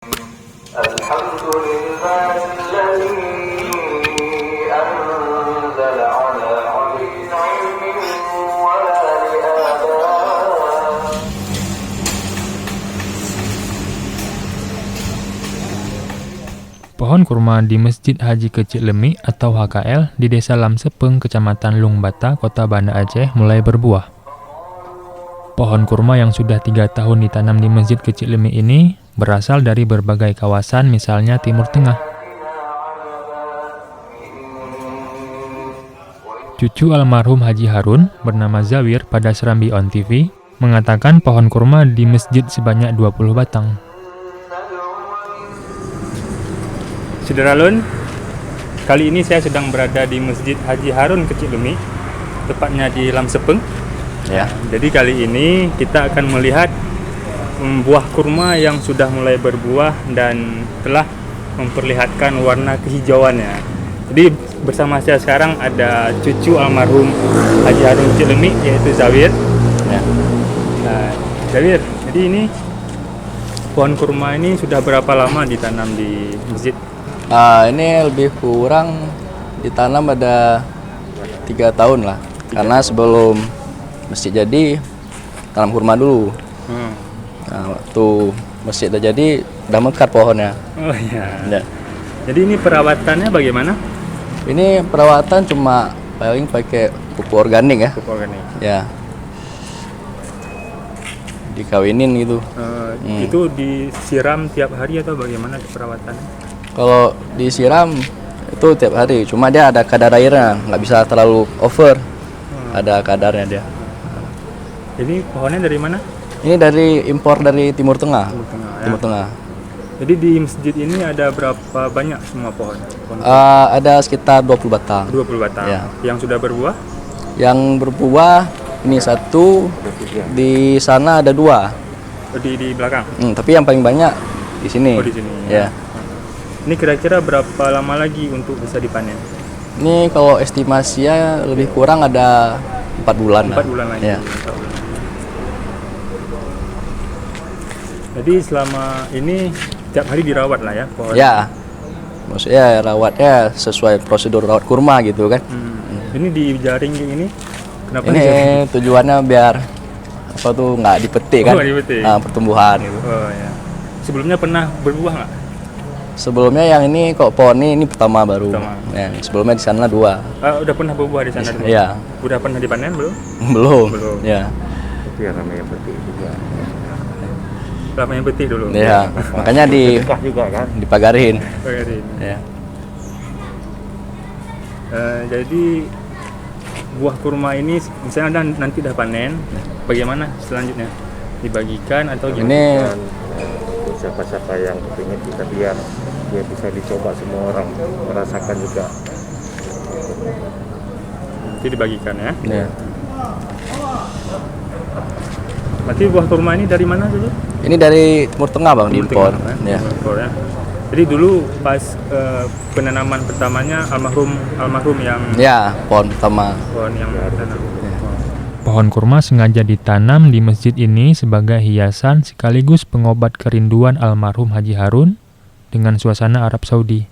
الحمد لله الذي أنزل على عبده العلم ولا لآباء. Pohon kurma di Masjid Haji Kecil Lemi atau HKL di Desa Lamsepeng, Kecamatan Lungbata, Kota Banda Aceh mulai berbuah. Pohon kurma yang sudah 3 tahun ditanam di Masjid Kecil Lemi ini berasal dari berbagai kawasan, misalnya Timur Tengah. Cucu almarhum Haji Harun bernama Zawir pada Serambi On TV mengatakan pohon kurma di masjid sebanyak 20 batang. Saudara-lun, kali ini saya sedang berada di Masjid Haji Harun Kecil Lemi, tepatnya di Lamsepeng. Ya. Jadi kali ini kita akan melihat buah kurma yang sudah mulai berbuah dan telah memperlihatkan warna kehijauannya. Jadi bersama saya sekarang ada cucu almarhum Haji Harun Kecil Lemi, yaitu Zawir. Ya. Zawir, jadi ini pohon kurma ini sudah berapa lama ditanam di masjid? Ini lebih kurang ditanam ada 3 tahun lah. Karena sebelum masjid jadi tanam kurma dulu. Nah, waktu masjid udah jadi udah mekar pohonnya. Oh iya. Ya. Jadi ini perawatannya bagaimana? Ini perawatan cuma paling pakai pupuk organik ya. Pupuk organik. Ya. Dikawinin gitu. Itu disiram tiap hari atau bagaimana perawatannya? Kalau disiram itu tiap hari. Cuma dia ada kadar airnya, nggak bisa terlalu over. Ada kadarnya dia. Jadi pohonnya dari mana? Ini dari impor dari Timur Tengah. Timur Tengah. Ya. Timur Tengah. Jadi di masjid ini ada berapa banyak semua pohon? Ada sekitar 20 batang. 20 batang. Ya. Yang sudah berbuah? Yang berbuah ini 1, di sana ada 2. Di belakang. Tapi yang paling banyak di sini. Oh, di sini. Ya. Ini kira-kira berapa lama lagi untuk bisa dipanen? Ini kalau estimasinya lebih kurang ada 4 bulan. 4 bulan lagi. Ya. 4 bulan. Jadi selama ini tiap hari dirawat lah ya pohon. Ya. Maksudnya rawatnya sesuai prosedur rawat kurma gitu kan. Ini di jaring kayak ini. Kenapa Ini dijaring? tujuannya biar apa tuh nggak dipetik kan. Oh, dipetik. Pertumbuhan gitu. Oh ya. Sebelumnya pernah berbuah nggak? Sebelumnya yang ini kok pohon ini pertama baru. Pertama. Ya, sebelumnya di sana 2. Udah pernah berbuah di sana dulu? Iya. Udah pernah dipanen belum? Belum. Belum. Ya. Itu yang namanya petik juga. Lama yang putih dulu. Ya, makanya Sedekah juga kan. dipagarin. Pagarin. Ya. Jadi buah kurma ini misalnya nanti dah panen, bagaimana selanjutnya? Dibagikan atau gimana? Ini Dan untuk siapa-siapa yang ingin kita biar dia bisa dicoba semua orang merasakan juga. Nanti dibagikan ya. ya. Berarti buah kurma ini dari mana dulu? Ini dari Timur Tengah Bang, diimpor. Timur Tengah, Ya. Impor, ya. Jadi dulu pas penanaman pertamanya almarhum yang Ya, pohon pertama. pohon yang ditanam. Pohon kurma sengaja ditanam di masjid ini sebagai hiasan sekaligus pengobat kerinduan almarhum Haji Harun dengan suasana Arab Saudi.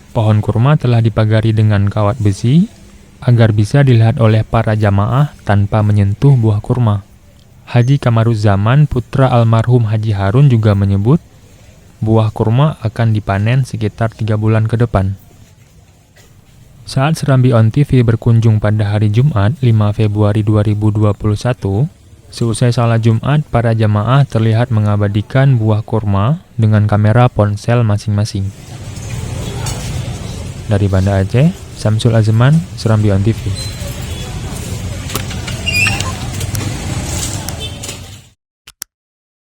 Pohon kurma telah dipagari dengan kawat besi agar bisa dilihat oleh para jamaah tanpa menyentuh buah kurma. Haji Kamaruzzaman, putra almarhum Haji Harun, juga menyebut buah kurma akan dipanen sekitar 3 bulan ke depan. Saat Serambi On TV berkunjung pada hari Jumat 5 Februari 2021, seusai salat Jumat, para jamaah terlihat mengabadikan buah kurma dengan kamera ponsel masing-masing. Dari Banda Aceh, Samsul Azman, Serambi On TV.